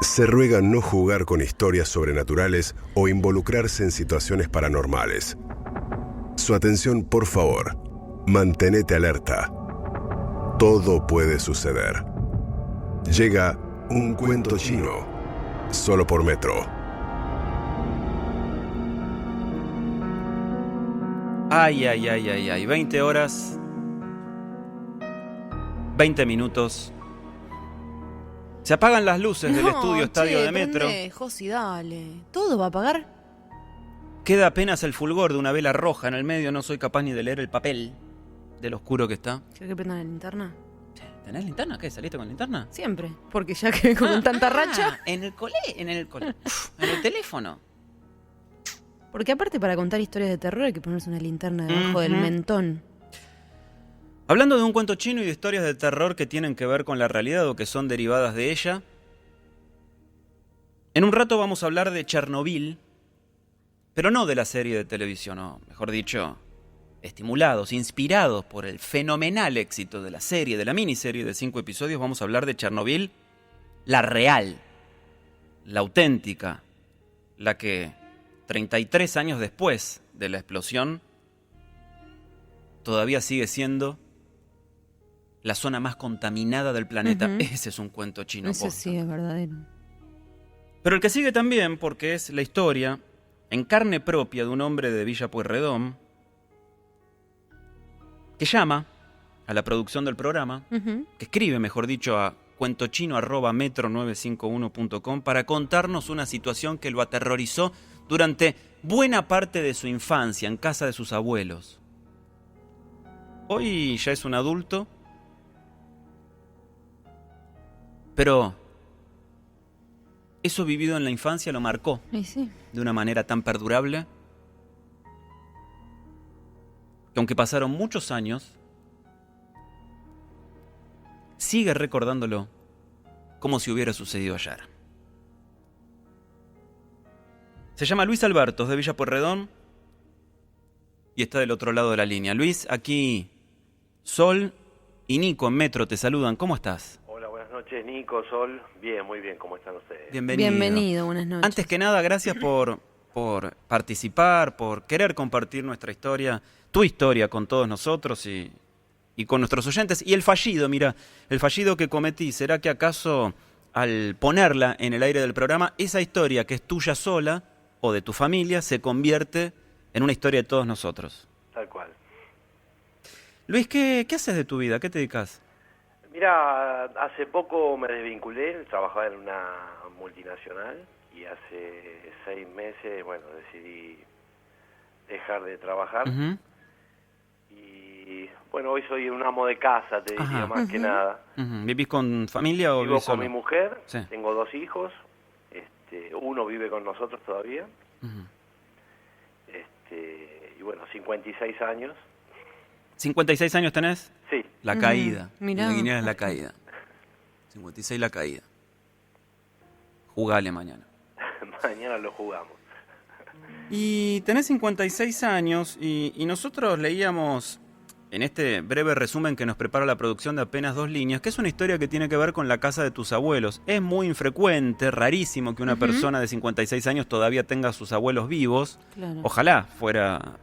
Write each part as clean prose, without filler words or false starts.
Se ruega no jugar con historias sobrenaturales o involucrarse en situaciones paranormales. Su atención, por favor. Mantenete alerta. Todo puede suceder. Llega un cuento chino, solo por Metro. Ay, 20 horas, 20 minutos. Se apagan las luces del estudio estadio de Metro. Josi, dale. ¿Todo va a apagar? Queda apenas el fulgor de una vela roja en el medio. No soy capaz ni de leer el papel de lo oscuro que está. ¿Quieres que prenda la linterna? ¿Tenés linterna? ¿Qué? ¿Saliste con linterna? Siempre. Porque ya que con tanta racha. En el en el teléfono. Porque aparte para contar historias de terror hay que ponerse una linterna debajo del mentón. Hablando de un cuento chino y de historias de terror que tienen que ver con la realidad o que son derivadas de ella, en un rato vamos a hablar de Chernobyl, pero no de la serie de televisión, o mejor dicho, estimulados, inspirados por el fenomenal éxito de la serie, de la miniserie de 5 episodios, vamos a hablar de Chernobyl, la real, la auténtica, la que 33 años después de la explosión todavía sigue siendo la zona más contaminada del planeta. Ese es un cuento chino. Ese sí es verdadero. Pero el que sigue también, porque es la historia en carne propia de un hombre de Villa Pueyrredón que llama a la producción del programa, que escribe, mejor dicho, a cuentochino@metro951.com para contarnos una situación que lo aterrorizó durante buena parte de su infancia en casa de sus abuelos. Hoy ya es un adulto, pero eso vivido en la infancia lo marcó de una manera tan perdurable que aunque pasaron muchos años, sigue recordándolo como si hubiera sucedido ayer. Se llama Luis Alberto, es de Villa Pueyrredón y está del otro lado de la línea. Luis, aquí Sol y Nico en Metro te saludan. ¿Cómo estás? Hola, buenas noches, Nico, Sol. Bien, muy bien, ¿cómo están ustedes? Bienvenido, buenas noches. Antes que nada, gracias por participar, por querer compartir nuestra historia, tu historia con todos nosotros y con nuestros oyentes. Y el fallido que cometí, ¿será que acaso al ponerla en el aire del programa, esa historia que es tuya sola o de tu familia se convierte en una historia de todos nosotros? Tal cual. Luis, ¿qué haces de tu vida? ¿Qué te dedicas? Mira, hace poco me desvinculé, trabajaba en una multinacional y hace 6 meses, decidí dejar de trabajar. Y hoy soy un amo de casa, te diría, más que nada. ¿Vivís con familia o vivo con solo? mi mujer, sí. Tengo 2 hijos, uno vive con nosotros todavía. 56 años. ¿56 años tenés? Sí. La caída. Mirá. La guinea es la caída. 56 la caída. Jugale mañana. Mañana lo jugamos. Y tenés 56 años y nosotros leíamos en este breve resumen que nos prepara la producción de apenas 2 líneas, que es una historia que tiene que ver con la casa de tus abuelos. Es muy infrecuente, rarísimo que una persona de 56 años todavía tenga a sus abuelos vivos. Claro. Ojalá fuera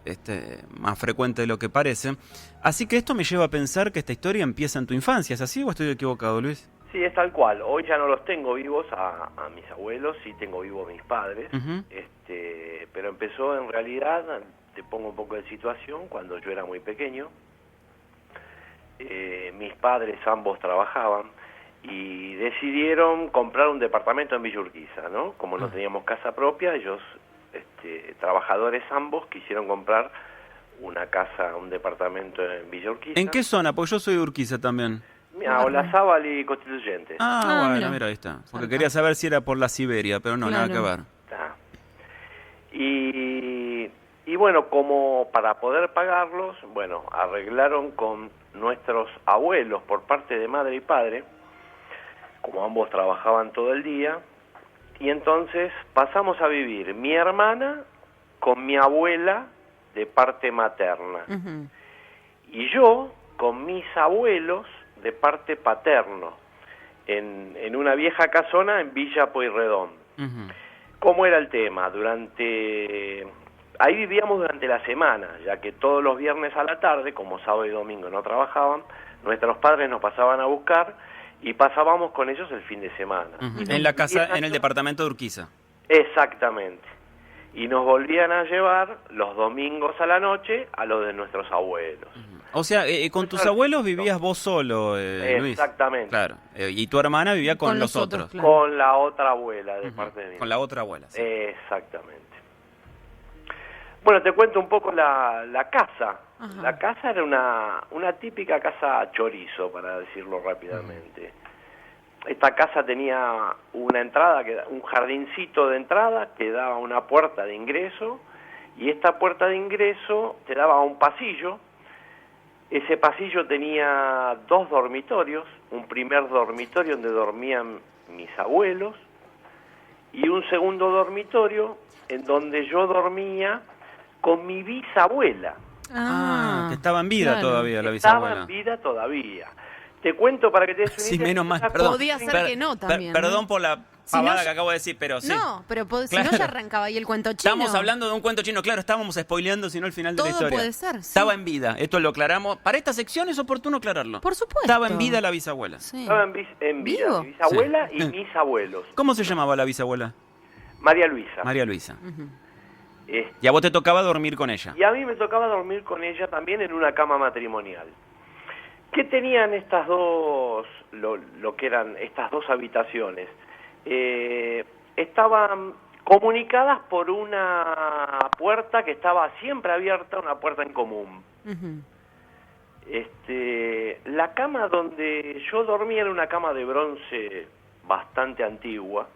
más frecuente de lo que parece. Así que esto me lleva a pensar que esta historia empieza en tu infancia. ¿Es así o estoy equivocado, Luis? Sí, es tal cual. Hoy ya no los tengo vivos a mis abuelos, sí tengo vivos a mis padres. Pero empezó en realidad, te pongo un poco de situación, cuando yo era muy pequeño. Mis padres ambos trabajaban y decidieron comprar un departamento en Villa Urquiza, ¿no? Como no teníamos casa propia, ellos, trabajadores ambos, quisieron comprar una casa, un departamento en Villa Urquiza. ¿En qué zona? Porque yo soy de Urquiza también. Olazábal y Constituyentes. Bueno, mira, ahí está. Porque quería saber si era por la Siberia, pero no, claro. Nada que ver. Y como para poder pagarlos, arreglaron con nuestros abuelos por parte de madre y padre, como ambos trabajaban todo el día, y entonces pasamos a vivir mi hermana con mi abuela de parte materna, y yo con mis abuelos de parte paterno. en una vieja casona en Villa Pueyrredón. Ujú. ¿Cómo era el tema? Ahí vivíamos durante la semana, ya que todos los viernes a la tarde, como sábado y domingo no trabajaban, nuestros padres nos pasaban a buscar y pasábamos con ellos el fin de semana. Ujú. Y nos En la casa, volvían a en el departamento de Urquiza. Exactamente. Y nos volvían a llevar los domingos a la noche a los de nuestros abuelos. O sea, con tus abuelos vivías vos solo, Luis. Exactamente. Claro. Y tu hermana vivía con los otros. claro. Con la otra abuela de Ujú. parte de mi Con la otra abuela. Sí. Exactamente. Bueno, te cuento un poco la casa. Ajá. La casa era una típica casa chorizo, para decirlo rápidamente. Esta casa tenía una entrada, un jardincito de entrada que daba una puerta de ingreso, y esta puerta de ingreso te daba a un pasillo. Ese pasillo tenía 2 dormitorios, un primer dormitorio donde dormían mis abuelos y un segundo dormitorio en donde yo dormía con mi bisabuela. Que estaba en vida claro. todavía la Estaba bisabuela. en vida todavía. Te cuento para que te des una Sí, idea. menos mal. Esa Perdón. Podía ser Per- que no per- también, Perdón ¿no? por la Si no, pavada ya- que acabo de decir, pero sí. No, pero si Claro. no ya arrancaba ahí el cuento chino. Estamos hablando de un cuento chino, claro, estábamos spoileando, si no, el final de la Todo historia. puede ser, sí. Estaba en vida, esto lo aclaramos. Para esta sección es oportuno aclararlo. Por supuesto. Estaba en vida la bisabuela. Sí. Estaba en vida, ¿Vivo? mi bisabuela Sí. y mis abuelos. ¿Cómo se llamaba la bisabuela? María Luisa. María Luisa. Ujú. Y a vos te tocaba dormir con ella. Y a mí me tocaba dormir con ella también en una cama matrimonial. ¿Qué tenían estas dos, lo que eran estas dos habitaciones? Estaban comunicadas por una puerta que estaba siempre abierta, una puerta en común. Ujú. La cama donde yo dormía era una cama de bronce bastante antigua,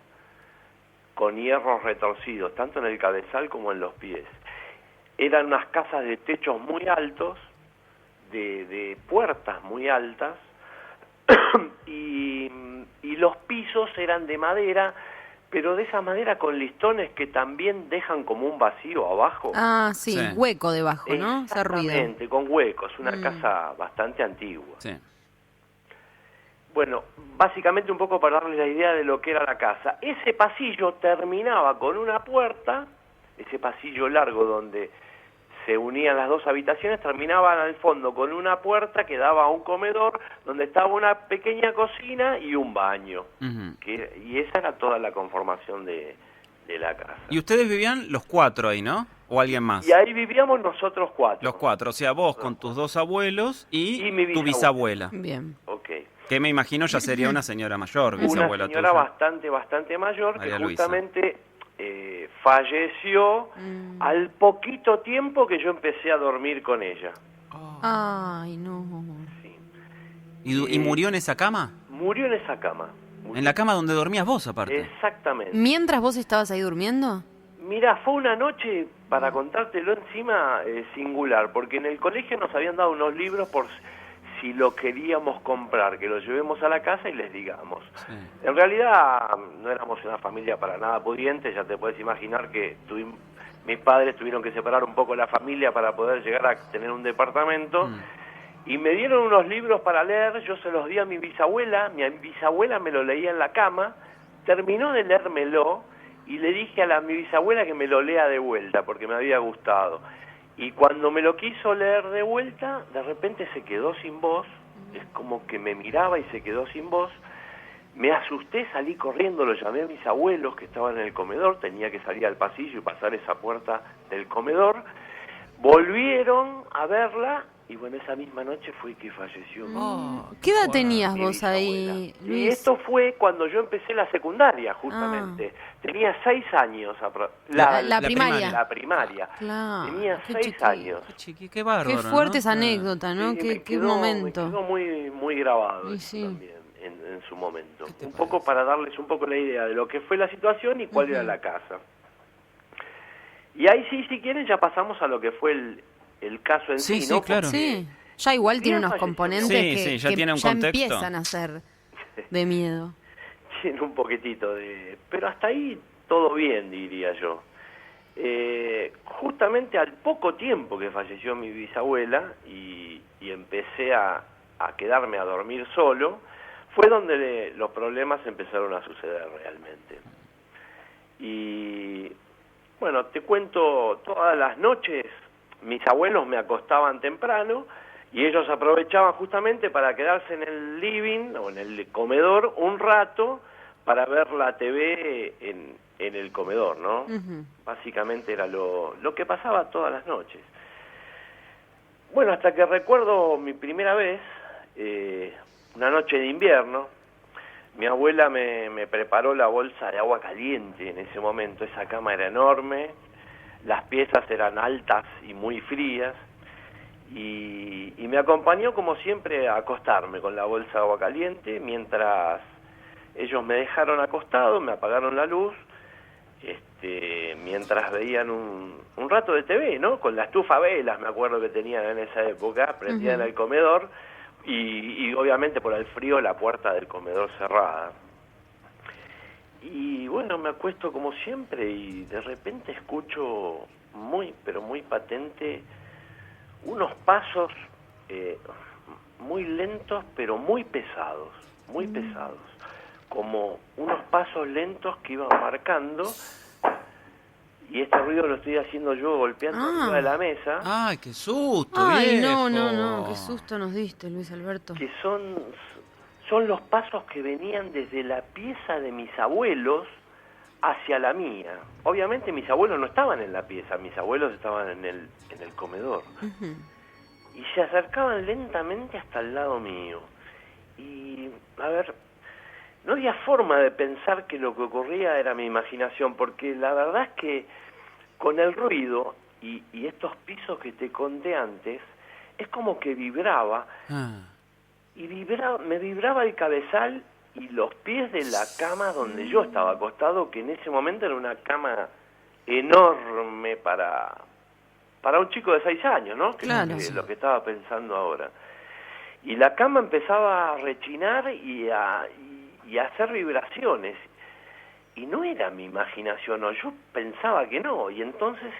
con hierros retorcidos, tanto en el cabezal como en los pies. Eran unas casas de techos muy altos, de puertas muy altas, y los pisos eran de madera, pero de esa madera con listones que también dejan como un vacío abajo. Ah, sí, Sí. hueco debajo, ¿no? Ese ruido. Exactamente, con huecos, una Mm. casa bastante antigua. Sí. Bueno, básicamente un poco para darles la idea de lo que era la casa. Ese pasillo terminaba con una puerta, ese pasillo largo donde se unían las dos habitaciones, terminaban al fondo con una puerta que daba a un comedor donde estaba una pequeña cocina y un baño. Ujú. Y esa era toda la conformación de la casa. Y ustedes vivían los 4 ahí, ¿no? ¿O alguien más? Y ahí vivíamos nosotros 4. Los 4, o sea, vos con tus 2 abuelos y mi tu bisabuela. Bien. Ok. Que me imagino ya sería una señora mayor, Una bisabuela señora tuya. bastante mayor María que Luisa. justamente falleció Mm. al poquito tiempo que yo empecé a dormir con ella. Ay, no. Sí. ¿Y murió en esa cama? Murió en esa cama. Murió. En la cama donde dormías vos, aparte. Exactamente. ¿Mientras vos estabas ahí durmiendo? Mira, fue una noche, para contártelo encima, singular, porque en el colegio nos habían dado unos libros por si lo queríamos comprar, que lo llevemos a la casa y les digamos. Sí. En realidad no éramos una familia para nada pudiente, ya te puedes imaginar que mis padres tuvieron que separar un poco la familia para poder llegar a tener un departamento, y me dieron unos libros para leer, yo se los di a mi bisabuela me lo leía en la cama, terminó de leérmelo, y le dije a mi bisabuela que me lo lea de vuelta, porque me había gustado. Y cuando me lo quiso leer de vuelta, de repente se quedó sin voz, es como que me miraba y se quedó sin voz. Me asusté, salí corriendo, lo llamé a mis abuelos que estaban en el comedor, tenía que salir al pasillo y pasar esa puerta del comedor. Volvieron a verla y bueno, esa misma noche fue que falleció ¿Qué edad Wow. tenías mi vos bisabuela. ahí, Y Luis? esto fue cuando yo empecé la secundaria, justamente. Tenía 6 años. La primaria. La primaria. Claro. Tenía qué 6 chiquito. años. Qué bárbaro, Qué fuerte ¿no? esa anécdota, ¿no? Sí, Qué me momento. quedó muy, muy grabado Y eso sí. también en su momento. ¿Qué te Un poco para darles un poco la idea de lo que fue la situación y cuál era la casa. Y ahí sí, si quieren, ya pasamos a lo que fue el caso en Sí, sí, sí, ¿no? claro. Sí, ya igual tiene Bien unos falleció. componentes Sí, que, sí, ya que tiene un contexto. empiezan a ser de miedo. Tiene un poquitito de... Pero hasta ahí todo bien, diría yo. Justamente al poco tiempo que falleció mi bisabuela y empecé a quedarme a dormir solo, fue donde los problemas empezaron a suceder realmente. Y bueno, te cuento, todas las noches mis abuelos me acostaban temprano y ellos aprovechaban justamente para quedarse en el living o en el comedor un rato para ver la TV en el comedor, ¿no? Ujú. Básicamente era lo que pasaba todas las noches. Bueno, hasta que recuerdo mi primera vez, una noche de invierno, mi abuela me preparó la bolsa de agua caliente en ese momento. Esa cama era enorme, las piezas eran altas y muy frías, y me acompañó como siempre a acostarme con la bolsa de agua caliente, mientras ellos me dejaron acostado, me apagaron la luz, mientras veían un rato de TV, ¿no? Con la estufa a velas, me acuerdo que tenían en esa época, prendida en el comedor, y obviamente por el frío la puerta del comedor cerrada. Y bueno, me acuesto como siempre y de repente escucho muy, pero muy patente unos pasos muy lentos, pero muy pesados, como unos pasos lentos que iban marcando, y este ruido lo estoy haciendo yo golpeando arriba de la mesa. ¡Ay, qué susto, Ay, viejo! no, qué susto nos diste, Luis Alberto. Que son los pasos que venían desde la pieza de mis abuelos hacia la mía. Obviamente mis abuelos no estaban en la pieza, mis abuelos estaban en el comedor. Ujú. Y se acercaban lentamente hasta el lado mío. Y, a ver, no había forma de pensar que lo que ocurría era mi imaginación, porque la verdad es que con el ruido y estos pisos que te conté antes, es como que vibraba, y me vibraba el cabezal y los pies de la cama donde yo estaba acostado, que en ese momento era una cama enorme para un chico de 6 años, ¿no? Que Claro. es lo que estaba pensando ahora. Y la cama empezaba a rechinar y a hacer vibraciones. Y no era mi imaginación, no, yo pensaba que no. Y entonces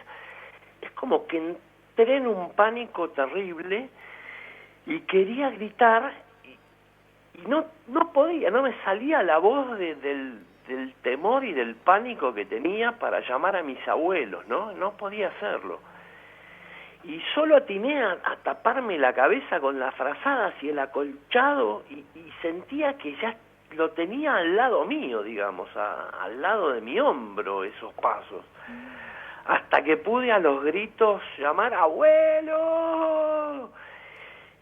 es como que entré en un pánico terrible y quería gritar y no podía, no me salía la voz del temor y del pánico que tenía para llamar a mis abuelos, no podía hacerlo. Y solo atiné a taparme la cabeza con las frazadas y el acolchado y sentía que ya lo tenía al lado mío, digamos, al lado de mi hombro, esos pasos. Hasta que pude a los gritos llamar ¡abuelo!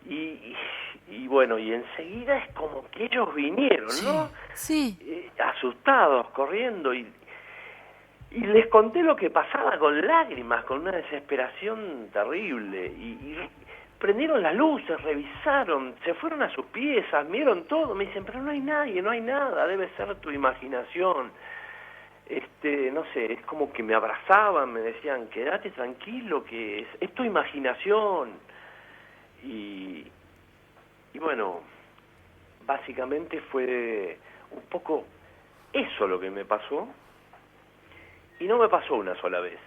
Y bueno, y enseguida es como que ellos vinieron, ¿no? Sí. Asustados, corriendo, y les conté lo que pasaba con lágrimas, con una desesperación terrible, y prendieron las luces, revisaron, se fueron a sus piezas, vieron todo, me dicen, pero no hay nadie, no hay nada, debe ser tu imaginación. No sé, es como que me abrazaban, me decían, quédate tranquilo, que es tu imaginación. Y bueno, básicamente fue un poco eso lo que me pasó, y no me pasó una sola vez.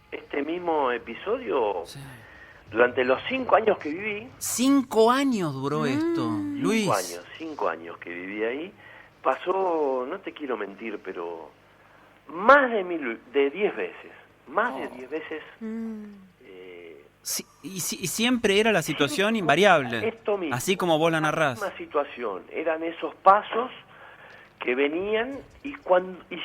Este mismo episodio, durante los 5 años que viví, 5 años duró esto, Luis. 5 años que viví ahí, pasó, no te quiero mentir, pero más de 10 veces, de 10 veces. Sí, y siempre era la situación invariable, Esto mismo, así como vos la narrás. La situación, eran esos pasos que venían y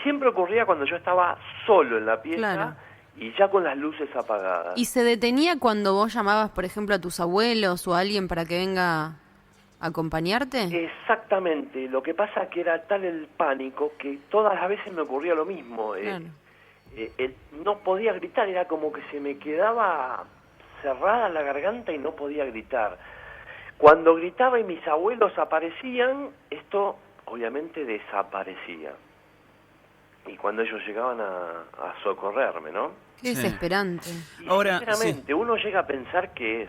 siempre ocurría cuando yo estaba solo en la pieza. Claro. Y ya con las luces apagadas. ¿Y se detenía cuando vos llamabas, por ejemplo, a tus abuelos o a alguien para que venga a acompañarte? Exactamente. Lo que pasa es que era tal el pánico que todas las veces me ocurría lo mismo. Claro. No podía gritar, era como que se me quedaba cerrada la garganta y no podía gritar. Cuando gritaba y mis abuelos aparecían, esto obviamente desaparecía. Y cuando ellos llegaban a socorrerme, ¿no? Qué desesperante. Y Ahora, sinceramente, uno llega a pensar que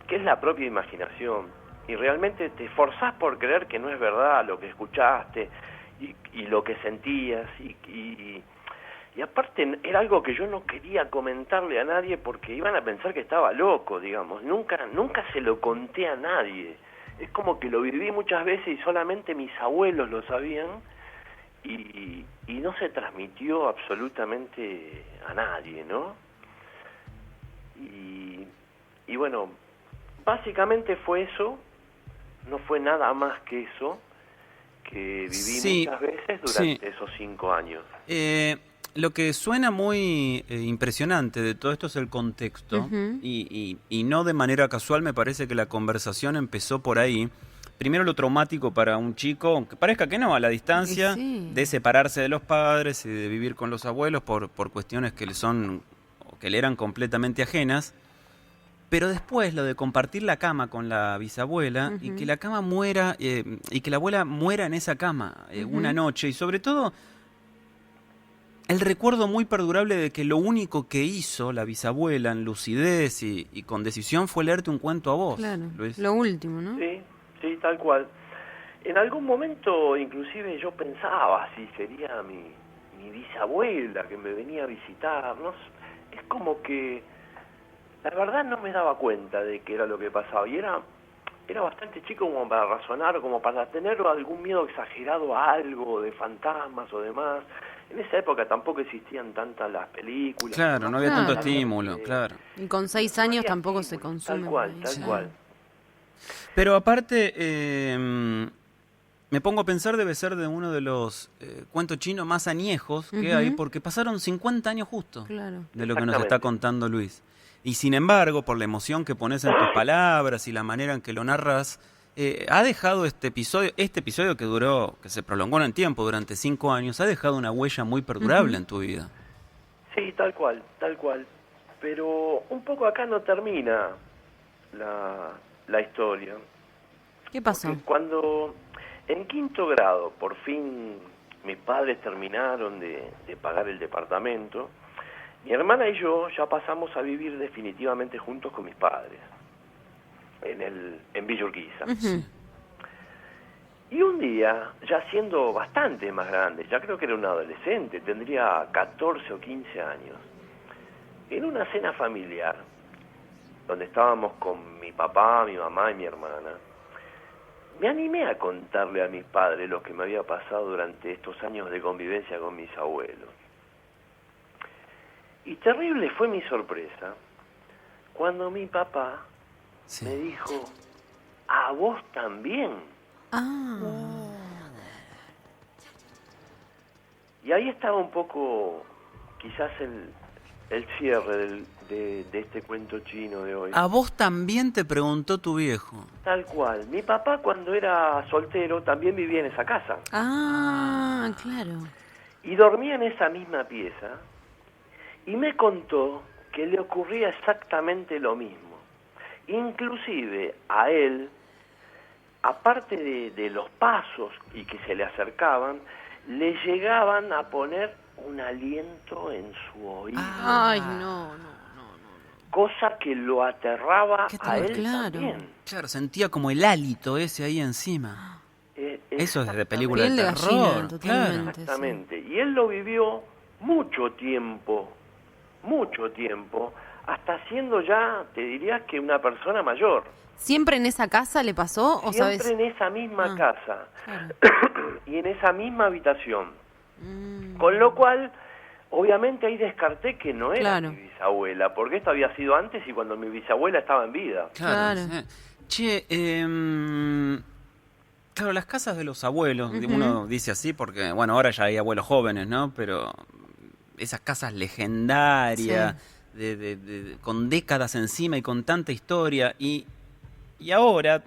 es la propia imaginación, y realmente te esforzás por creer que no es verdad lo que escuchaste y lo que sentías, y aparte era algo que yo no quería comentarle a nadie porque iban a pensar que estaba loco, digamos. Nunca se lo conté a nadie. es como que lo viví muchas veces y solamente mis abuelos lo sabían y no se transmitió absolutamente a nadie, ¿no? Y bueno, básicamente fue eso, no fue nada más que eso que viví muchas veces durante esos 5 años. Lo que suena muy impresionante de todo esto es el contexto, y no de manera casual. Me parece que la conversación empezó por ahí. Primero, lo traumático para un chico, aunque parezca que no, a la distancia, de separarse de los padres y de vivir con los abuelos por cuestiones que le eran completamente ajenas. Pero después lo de compartir la cama con la bisabuela y que la cama muera, y que la abuela muera en esa cama una noche, y sobre todo el recuerdo muy perdurable de que lo único que hizo la bisabuela en lucidez y con decisión fue leerte un cuento a vos. Claro, Luis. lo último, ¿no? Sí, tal cual. En algún momento inclusive yo pensaba si sería mi bisabuela que me venía a visitar, ¿no? Es como que la verdad no me daba cuenta de qué era lo que pasaba, y era bastante chico como para razonar, como para tener algún miedo exagerado a algo de fantasmas o demás. En esa época tampoco existían tantas las películas. Claro, no había tanto estímulo, claro. Y con 6 años tampoco se consume. Tal cual. Pero aparte, me pongo a pensar, debe ser de uno de los cuentos chinos más añejos que hay, porque pasaron 50 años justo de lo que nos está contando Luis. Y sin embargo, por la emoción que pones en tus palabras y la manera en que lo narras, ha dejado este episodio que se prolongó en el tiempo durante 5 años, ha dejado una huella muy perdurable en tu vida. Sí, tal cual. Pero un poco acá no termina la historia. ¿Qué pasó? Porque cuando en 5º grado por fin mis padres terminaron de pagar el departamento, mi hermana y yo ya pasamos a vivir definitivamente juntos con mis padres en Villa Urquiza. Y un día, ya siendo bastante más grande, ya creo que era un adolescente, tendría 14 o 15 años, en una cena familiar donde estábamos con mi papá, mi mamá y mi hermana, me animé a contarle a mis padres lo que me había pasado durante estos años de convivencia con mis abuelos. Y terrible fue mi sorpresa cuando mi papá me dijo: ¿a vos también? Y ahí estaba un poco, quizás el cierre de este cuento chino de hoy. ¿A vos también te preguntó tu viejo? Tal cual. Mi papá, cuando era soltero, también vivía en esa casa. Claro. Y dormía en esa misma pieza. Y me contó que le ocurría exactamente lo mismo. Inclusive a él, aparte de los pasos y que se le acercaban, le llegaban a poner un aliento en su oído. Ay, no. Cosa que lo aterraba a él también. Claro, sentía como el hálito ese ahí encima. Eso es de película de terror. Gallina, totalmente, exactamente. Sí. Y él lo vivió mucho tiempo, hasta siendo ya, te diría que una persona mayor. ¿Siempre en esa casa le pasó? ¿O Siempre sabes? en esa misma casa. Claro. Y en esa misma habitación. Con lo cual, obviamente ahí descarté que no era mi bisabuela, porque esto había sido antes y cuando mi bisabuela estaba en vida. Claro. Che, claro, las casas de los abuelos, uno dice así porque, bueno, ahora ya hay abuelos jóvenes, ¿no? Pero esas casas legendarias, con décadas encima y con tanta historia, y ahora,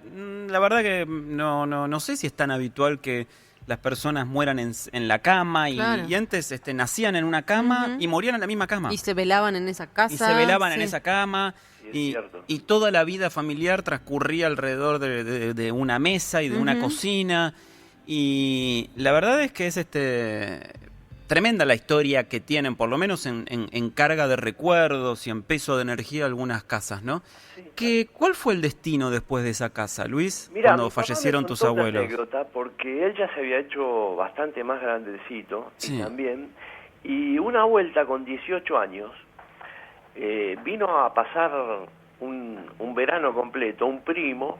la verdad que no sé si es tan habitual que las personas mueran en la cama, y antes nacían en una cama y morían en la misma cama. Y se velaban en esa casa. En esa cama. Y toda la vida familiar transcurría alrededor de una mesa y de una cocina. Y la verdad es que es tremenda la historia que tienen, por lo menos en carga de recuerdos y en peso de energía, algunas casas, ¿no? Sí. ¿Cuál fue el destino después de esa casa, Luis? Mirá, cuando fallecieron tus abuelos. Una anécdota, porque él ya se había hecho bastante más grandecito, también, y una vuelta con 18 años, vino a pasar un verano completo, un primo,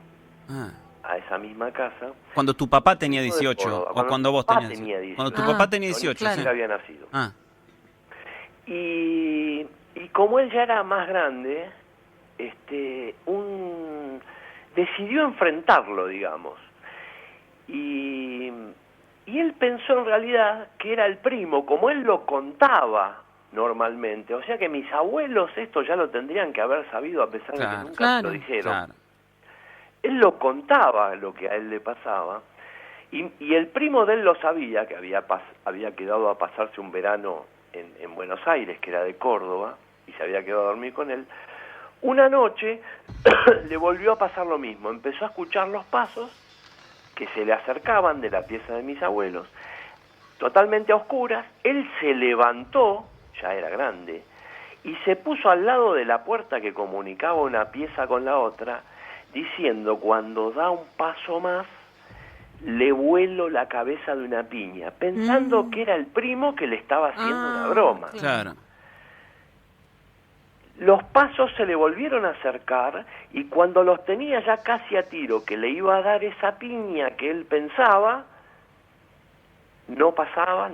a esa misma casa. Cuando tu papá tenía De 18, Córdoba, o cuando vos papá tenías tenía 18. Cuando tu 18. papá tenía 18, claro. sí. Él había nacido. Ah, Y como él ya era más grande, decidió enfrentarlo, digamos. Y él pensó en realidad que era el primo, como él lo contaba normalmente. O sea que mis abuelos esto ya lo tendrían que haber sabido, a pesar de que Claro. nunca Claro. lo dijeron. claro. Él lo contaba, lo que a él le pasaba, y el primo de él lo sabía, que había quedado a pasarse un verano en Buenos Aires, que era de Córdoba, y se había quedado a dormir con él. Una noche le volvió a pasar lo mismo, empezó a escuchar los pasos que se le acercaban de la pieza de mis abuelos, totalmente a oscuras. Él se levantó, ya era grande, y se puso al lado de la puerta que comunicaba una pieza con la otra, diciendo: cuando da un paso más, le vuelo la cabeza de una piña, pensando que era el primo que le estaba haciendo una broma. Claro. Los pasos se le volvieron a acercar, y cuando los tenía ya casi a tiro, que le iba a dar esa piña que él pensaba, no pasaba,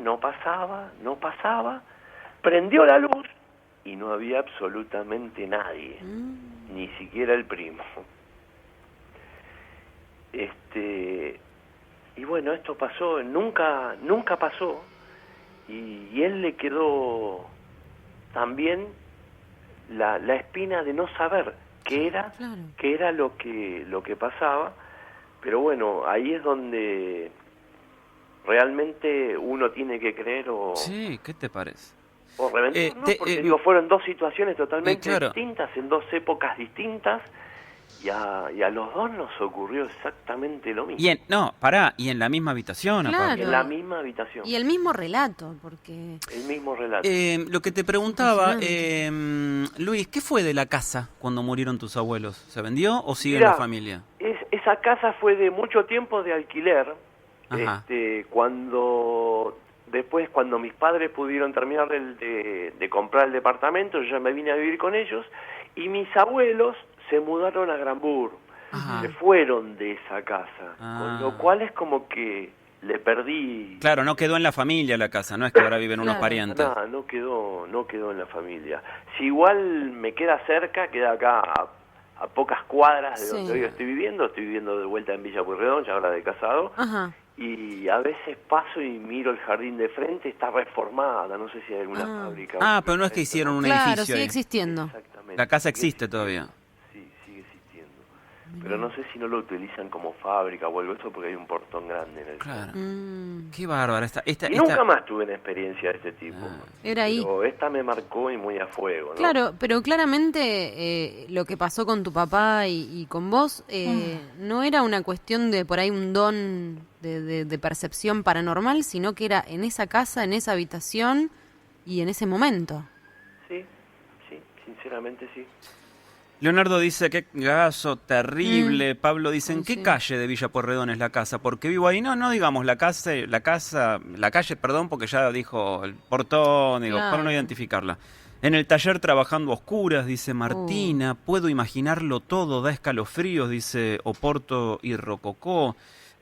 prendió la luz y no había absolutamente nadie, ni siquiera el primo. Y bueno, esto pasó, nunca pasó, y él le quedó también la espina de no saber qué era, Claro. qué era lo que pasaba. Pero bueno, ahí es donde realmente uno tiene que creer o Sí, ¿qué te parece? reventar, ¿no? Porque fueron dos situaciones totalmente claro. distintas, en dos épocas distintas, y a los dos nos ocurrió exactamente lo mismo. Y en la misma habitación, Claro. aparte. En la misma habitación, Y el mismo relato, porque... el mismo relato. Lo que te preguntaba, Impresionante. Luis, ¿qué fue de la casa cuando murieron tus abuelos? ¿Se vendió o sigue en Mirá, la familia? Esa casa fue de mucho tiempo de alquiler. Ajá. Cuando mis padres pudieron terminar de comprar el departamento, yo ya me vine a vivir con ellos, y mis abuelos se mudaron a Granburg, Ajá. se fueron de esa casa, Ah. con lo cual es como que le perdí. Claro, no quedó en la familia la casa, no es que ahora viven unos Claro. parientes. Nada, no quedó en la familia. Si igual me queda cerca, queda acá a pocas cuadras de Sí. donde hoy estoy viviendo de vuelta en Villa Pueyrredón, ya ahora de casado, Ajá. y a veces paso y miro el jardín de frente, está reformada, no sé si hay alguna fábrica. Ah, pero no es que hicieron un Claro, edificio sigue ahí. existiendo. Exactamente. La casa Sigue existe existiendo. todavía. Sí, sigue existiendo. Pero no sé si no lo utilizan como fábrica o algo eso, porque hay un portón grande en el Claro. Mm. Qué bárbara Y nunca más tuve una experiencia de este tipo. Era ahí. Pero esta me marcó y muy a fuego, ¿no? Claro, pero claramente lo que pasó con tu papá y con vos no era una cuestión de por ahí un don de percepción paranormal, sino que era en esa casa, en esa habitación y en ese momento. Sí, sinceramente sí. Leonardo dice, qué gaso terrible. Pablo dice, ¿en Ay, qué sí. calle de Villa Pueyrredón es la casa? Porque vivo ahí. No digamos la calle, perdón, porque ya dijo el portón, digo, Claro. para no identificarla. En el taller trabajando a oscuras, dice Martina. Puedo imaginarlo todo, da escalofríos, dice Oporto y Rococó.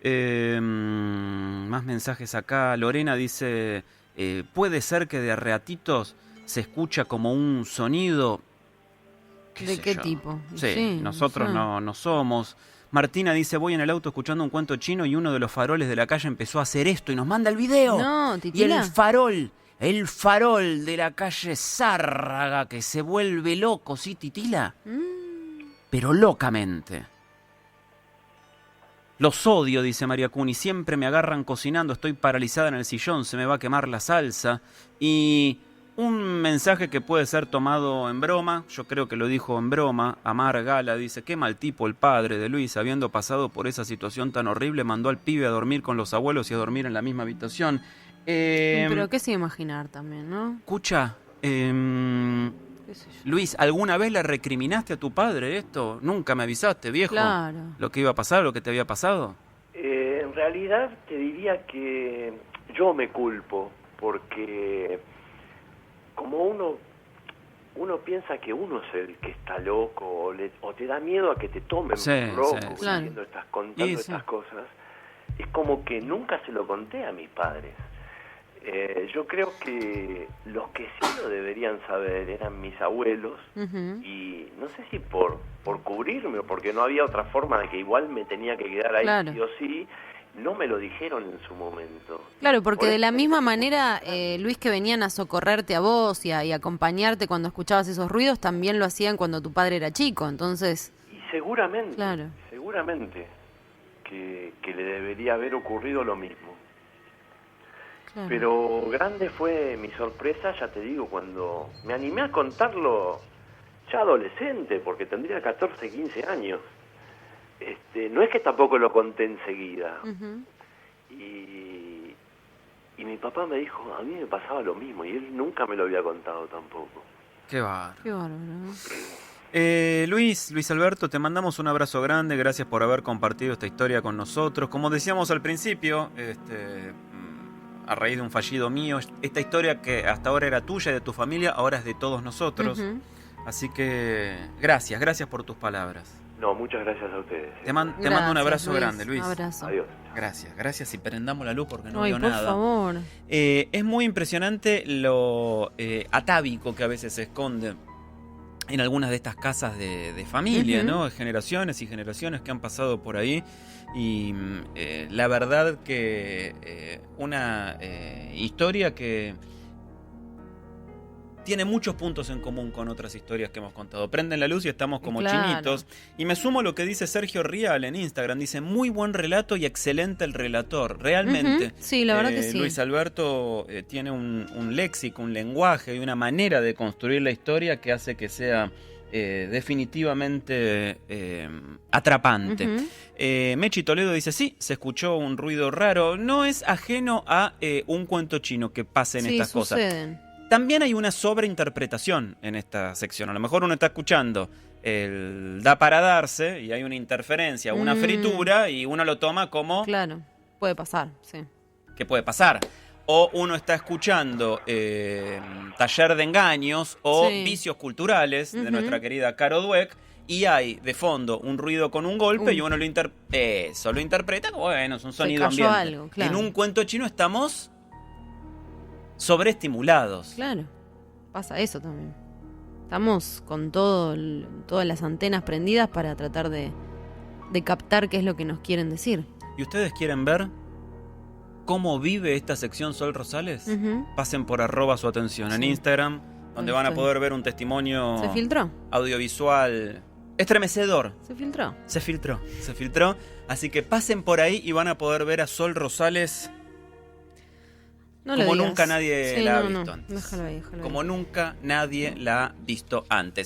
Más mensajes acá. Lorena dice, puede ser que de a ratitos se escucha como un sonido. ¿De sé qué yo. tipo? Sí, Sí, nosotros sí. no somos. Martina dice, voy en el auto escuchando un cuento chino y uno de los faroles de la calle empezó a hacer esto y nos manda el video. No, Y Titila. el farol de la calle Zárraga que se vuelve loco, ¿sí, Titila? Pero locamente. Los odio, dice María Cuni, siempre me agarran cocinando, estoy paralizada en el sillón, se me va a quemar la salsa. Y un mensaje que puede ser tomado en broma, yo creo que lo dijo en broma, Amar Gala dice, qué mal tipo el padre de Luis, habiendo pasado por esa situación tan horrible, mandó al pibe a dormir con los abuelos y a dormir en la misma habitación. Pero qué se imaginar también, ¿no? Escucha, ¿Qué sé yo? Luis, ¿alguna vez le recriminaste a tu padre esto? Nunca me avisaste, viejo. Claro. Lo que iba a pasar, lo que te había pasado. En realidad te diría que yo me culpo, porque como uno piensa que uno es el que está loco o te da miedo a que te tomen loco claro. contando estas cosas. Es como que nunca se lo conté a mis padres. Yo creo que los que sí lo deberían saber eran mis abuelos, y no sé si por cubrirme o porque no había otra forma de que igual me tenía que quedar ahí, claro, sí o sí, no me lo dijeron en su momento. Claro, porque de la misma manera, Luis, que venían a socorrerte a vos y acompañarte cuando escuchabas esos ruidos, también lo hacían cuando tu padre era chico, entonces... Y seguramente, claro, seguramente que le debería haber ocurrido lo mismo. claro. Pero grande fue mi sorpresa, ya te digo, cuando me animé a contarlo ya adolescente, porque tendría 14, 15 años. No es que tampoco lo conté enseguida. Y mi papá me dijo, a mí me pasaba lo mismo, y él nunca me lo había contado tampoco. Qué bárbaro. Qué bárbaro. Luis Alberto, te mandamos un abrazo grande, gracias por haber compartido esta historia con nosotros. Como decíamos al principio, a raíz de un fallido mío, esta historia que hasta ahora era tuya y de tu familia, ahora es de todos nosotros. Así que gracias por tus palabras. No, muchas gracias a ustedes. Te mando un abrazo grande, Luis. Abrazo. Adiós. Gracias y prendamos la luz porque no Ay, veo por nada. favor. Es muy impresionante lo atávico que a veces se esconde en algunas de estas casas de familia, ¿no? Generaciones y generaciones que han pasado por ahí. Y la verdad que una historia que tiene muchos puntos en común con otras historias que hemos contado. Prenden la luz y estamos como chinitos. Y me sumo a lo que dice Sergio Rial en Instagram. Dice, muy buen relato y excelente el relator. Realmente. Sí, la verdad que sí. Luis Alberto tiene un léxico, un lenguaje y una manera de construir la historia que hace que sea definitivamente atrapante. Mechi Toledo dice, sí, se escuchó un ruido raro. No es ajeno a un cuento chino que pasen estas cosas. También hay una sobreinterpretación en esta sección. A lo mejor uno está escuchando el da para darse y hay una interferencia, una fritura, y uno lo toma como... Claro, puede pasar, sí. ¿Qué puede pasar? O uno está escuchando Taller de Engaños o Vicios Culturales de nuestra querida Caro Dweck, y hay de fondo un ruido con un golpe y uno lo interpreta como, bueno, es un sonido ambiente. Algo, claro. En un cuento chino estamos sobreestimulados. Claro, pasa eso también. Estamos con todas las antenas prendidas para tratar de captar qué es lo que nos quieren decir. ¿Y ustedes quieren ver cómo vive esta sección Sol Rosales? Pasen por @su atención en Instagram, donde van a poder ver un testimonio ¿Se filtró? Audiovisual estremecedor. Se filtró. Se filtró. Así que pasen por ahí y van a poder ver a Sol Rosales como nunca nadie la ha visto antes. Déjalo ahí. Como nunca nadie la ha visto antes.